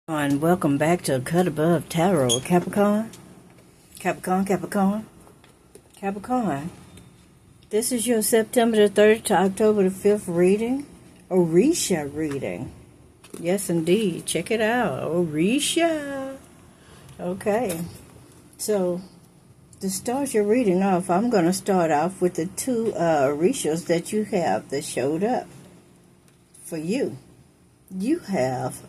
And welcome back to Cut Above Tarot, Capricorn. Capricorn. This is your September the 3rd to October the 5th reading. Orisha reading. Yes, indeed. Check it out. Orisha. Okay. So, to start your reading off, I'm going to start off with the two Orishas that you have that showed up for you. You have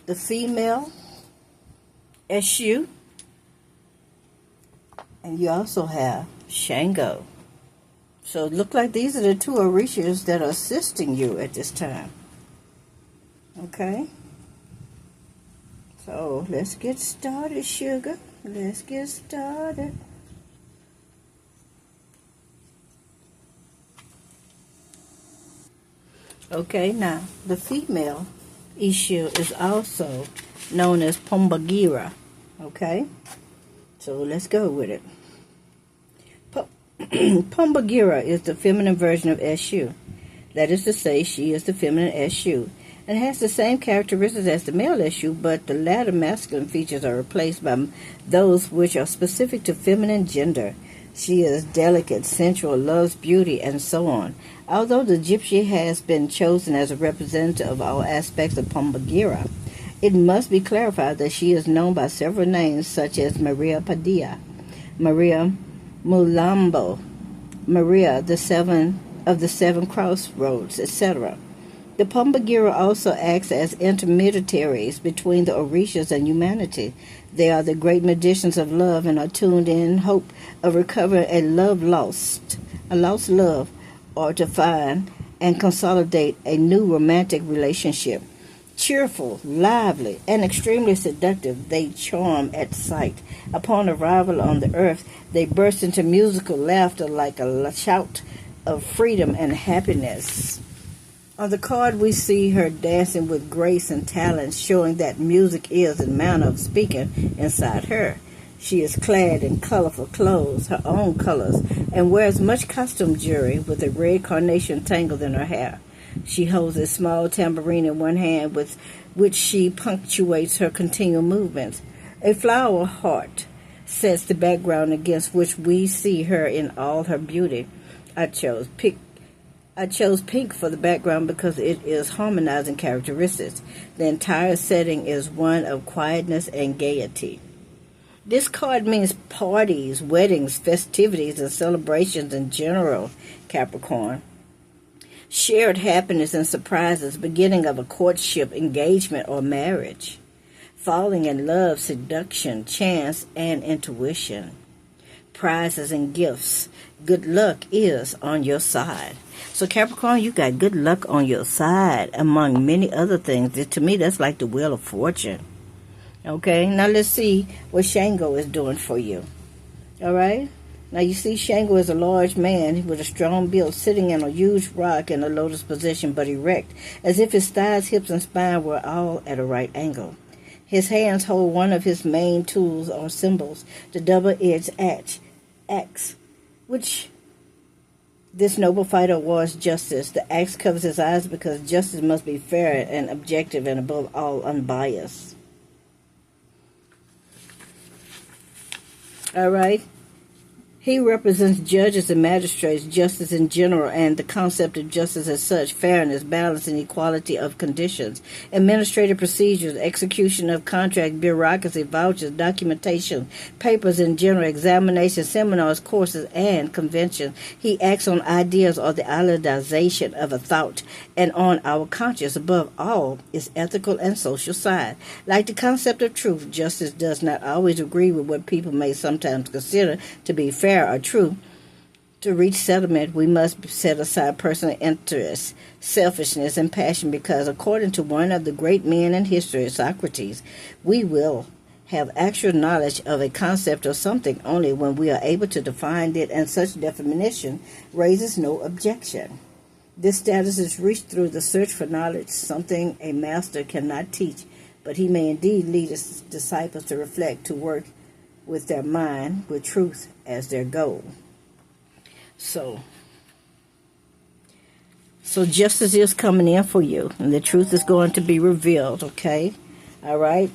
the female Eshu, and you also have Shango. So it looks like these are the two Orishas that are assisting you at this time. Okay? So let's get started, sugar. Let's get started. Okay, now the female Ishu is also known as Pombagira. Okay? So let's go with it. Pombagira is the feminine version of Eshu. That is to say, she is the feminine Eshu and has the same characteristics as the male Eshu, but the latter masculine features are replaced by those which are specific to feminine gender. She is delicate, sensual, loves beauty, and so on. Although the gypsy has been chosen as a representative of all aspects of Pombagira, it must be clarified that she is known by several names such as Maria Padilla, Maria Mulambo, Maria of the Seven Crossroads, etc. The Pombagira also acts as intermediaries between the Orishas and humanity. They are the great magicians of love and are tuned in hope of recovering a lost love, or to find and consolidate a new romantic relationship. Cheerful, lively, and extremely seductive, they charm at sight. Upon arrival on the earth, they burst into musical laughter like a shout of freedom and happiness. On the card, we see her dancing with grace and talent, showing that music is a manner of speaking inside her. She is clad in colorful clothes, her own colors, and wears much costume jewelry with a red carnation tangled in her hair. She holds a small tambourine in one hand with which she punctuates her continual movements. A flower heart sets the background against which we see her in all her beauty. I chose pink for the background because it is harmonizing characteristics. The entire setting is one of quietness and gaiety. This card means parties, weddings, festivities, and celebrations in general, Capricorn. Shared happiness and surprises, beginning of a courtship, engagement, or marriage. Falling in love, seduction, chance, and intuition. Prizes and gifts. Good luck is on your side. So Capricorn, you got good luck on your side, among many other things. To me, that's like the Wheel of Fortune. Okay, now let's see what Shango is doing for you. All right? Now you see Shango is a large man with a strong build, sitting on a huge rock in a lotus position, but erect, as if his thighs, hips, and spine were all at a right angle. His hands hold one of his main tools or symbols, the double-edged axe, which this noble fighter awards justice. The axe covers his eyes because justice must be fair and objective and above all unbiased. All right? He represents judges and magistrates, justice in general, and the concept of justice as such, fairness, balance, and equality of conditions, administrative procedures, execution of contract, bureaucracy, vouchers, documentation, papers in general, examinations, seminars, courses, and conventions. He acts on ideas or the idealization of a thought and on our conscience. Above all, its ethical and social side. Like the concept of truth, justice does not always agree with what people may sometimes consider to be fair or true. To reach settlement, we must set aside personal interests, selfishness, and passion because, according to one of the great men in history, Socrates, we will have actual knowledge of a concept or something only when we are able to define it, and such definition raises no objection. This status is reached through the search for knowledge, something a master cannot teach, but he may indeed lead his disciples to reflect, to work with their mind, with truth as their goal. So justice is coming in for you, and the truth is going to be revealed, okay? All right?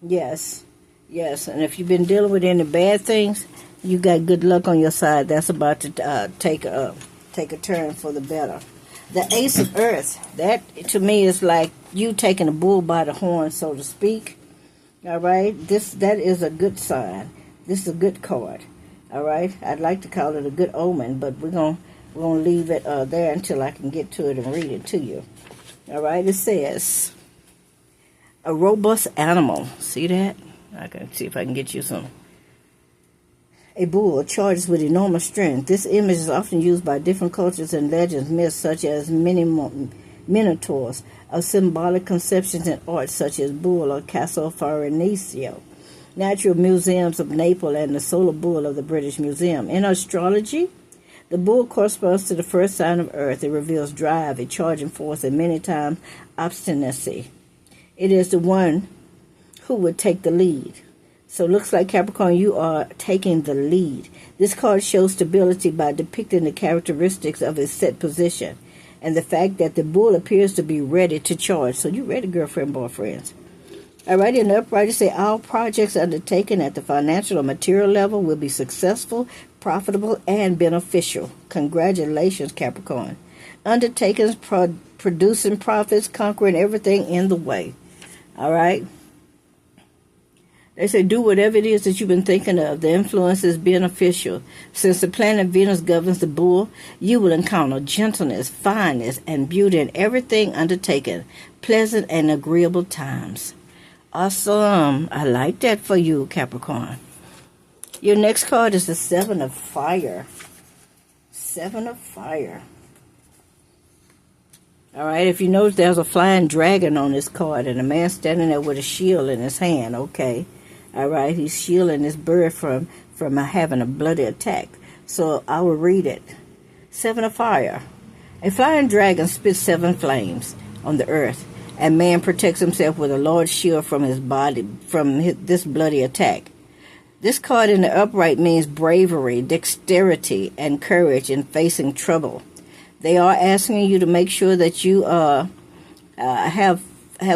Yes. Yes. And if you've been dealing with any bad things, you got good luck on your side. That's about to take a turn for the better. The Ace of Earth, that to me is like you taking a bull by the horn, so to speak. All right? That is a good sign. This is a good card. All right? I'd like to call it a good omen, but we're gonna leave it there until I can get to it and read it to you. All right? It says, a robust animal. See that? I can see if I can get you some. A bull charged with enormous strength. This image is often used by different cultures and legends, myths such as minotaurs, of symbolic conceptions in art such as bull or Castle Farnesio, natural museums of Naples, and the solar bull of the British Museum. In astrology, the bull corresponds to the first sign of earth. It reveals drive, a charging force, and many times obstinacy. It is the one who would take the lead. So it looks like, Capricorn, you are taking the lead. This card shows stability by depicting the characteristics of its set position and the fact that the bull appears to be ready to charge. So you ready, girlfriend, boyfriends. All right, in the upright, it say all projects undertaken at the financial or material level will be successful, profitable, and beneficial. Congratulations, Capricorn. Undertakings producing profits, conquering everything in the way. All right. They say do whatever it is that you've been thinking of. The influence is beneficial. Since the planet Venus governs the bull, you will encounter gentleness, fineness, and beauty in everything undertaken. Pleasant and agreeable times. Awesome. I like that for you, Capricorn. Your next card is the Seven of Fire. Seven of Fire. All right, if you notice, there's a flying dragon on this card, and a man standing there with a shield in his hand, okay? All right, he's shielding this bird from having a bloody attack. So I will read it. Seven of Fire. A flying dragon spits 7 flames on the earth, and man protects himself with a large shield from his body from this bloody attack. This card in the upright means bravery, dexterity, and courage in facing trouble. They are asking you to make sure that you have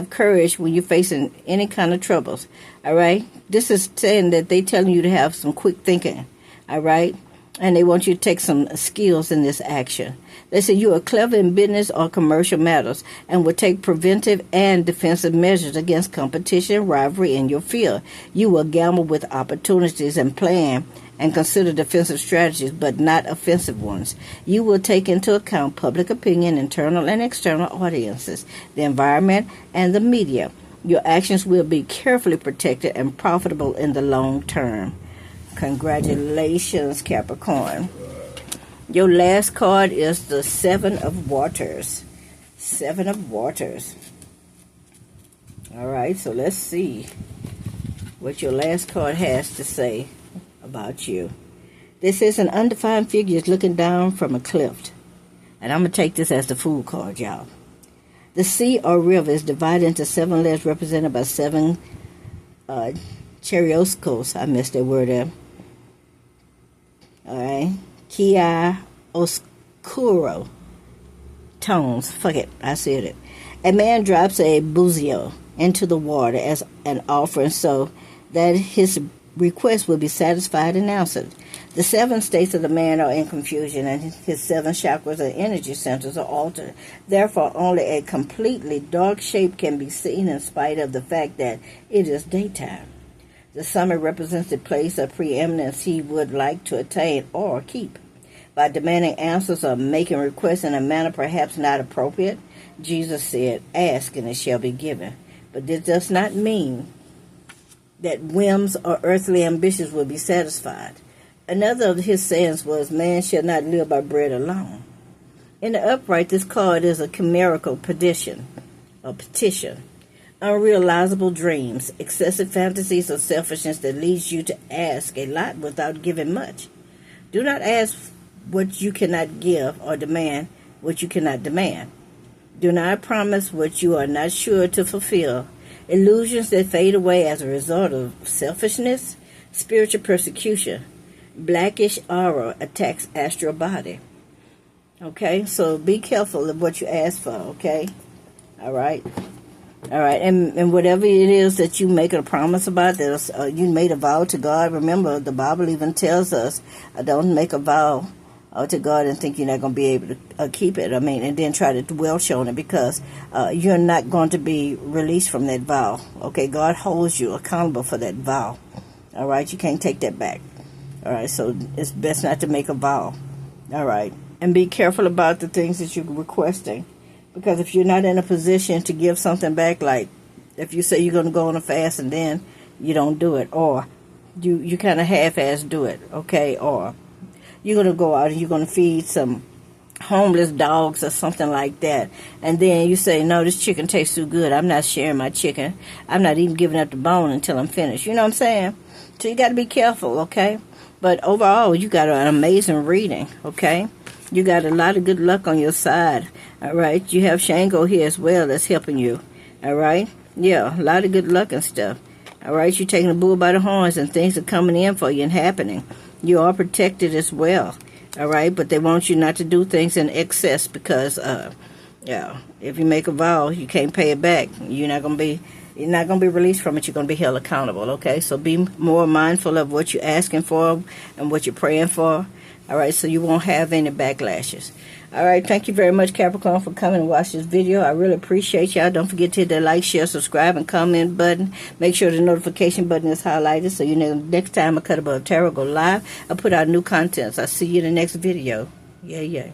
courage when you're facing any kind of troubles. All right? This is saying that they're telling you to have some quick thinking. All right? And they want you to take some skills in this action. They say you are clever in business or commercial matters and will take preventive and defensive measures against competition, rivalry in your field. You will gamble with opportunities and plan and consider defensive strategies, but not offensive ones. You will take into account public opinion, internal and external audiences, the environment, and the media. Your actions will be carefully protected and profitable in the long term. Congratulations, Capricorn. Your last card is the Seven of Waters. Seven of Waters. All right, so let's see what your last card has to say about you. This is an undefined figure is looking down from a cliff. And I'm going to take this as the Fool card, y'all. The sea or river is divided into 7 legs represented by 7 Cherioskos. I missed that word there. All right. Chiaroscuro. Tones. Fuck it. I said it. A man drops a buzio into the water as an offering so that his request will be satisfied and answered. The 7 states of the man are in confusion, and his 7 chakras or energy centers are altered. Therefore, only a completely dark shape can be seen in spite of the fact that it is daytime. The summit represents the place of preeminence he would like to attain or keep. By demanding answers or making requests in a manner perhaps not appropriate, Jesus said, "Ask and it shall be given." But this does not mean that whims or earthly ambitions will be satisfied. Another of his sayings was, "Man shall not live by bread alone." In the upright, this card is a chimerical petition. Unrealizable dreams, excessive fantasies of selfishness that leads you to ask a lot without giving much. Do not ask what you cannot give or demand what you cannot demand. Do not promise what you are not sure to fulfill. Illusions that fade away as a result of selfishness, spiritual persecution. Blackish aura attacks astral body. Okay, so be careful of what you ask for, okay? All right? All right, and whatever it is that you make a promise about, that you made a vow to God. Remember, the Bible even tells us, don't make a vow to God and think you're not going to be able to keep it. I mean, and then try to welch on it, because you're not going to be released from that vow. Okay, God holds you accountable for that vow. All right, you can't take that back. All right, so it's best not to make a vow. All right, and be careful about the things that you're requesting. Because if you're not in a position to give something back, like if you say you're going to go on a fast and then you don't do it, or you kind of half-ass do it, okay, or you're going to go out and you're going to feed some homeless dogs or something like that, and then you say, no, this chicken tastes too good, I'm not sharing my chicken, I'm not even giving up the bone until I'm finished. You know what I'm saying? So you got to be careful, okay? But overall, you got an amazing reading, okay? You got a lot of good luck on your side, all right? You have Shango here as well that's helping you, all right? Yeah, a lot of good luck and stuff, all right? You're taking the bull by the horns, and things are coming in for you and happening. You are protected as well, all right? But they want you not to do things in excess, because, yeah, if you make a vow, you can't pay it back. You're not going to be released from it. You're going to be held accountable, okay? So be more mindful of what you're asking for and what you're praying for. All right, so you won't have any backlashes. All right, thank you very much, Capricorn, for coming and watch this video. I really appreciate y'all. Don't forget to hit that like, share, subscribe, and comment button. Make sure the notification button is highlighted so you know next time I cut above tarot go live, I put out new contents. I'll see you in the next video. Yeah.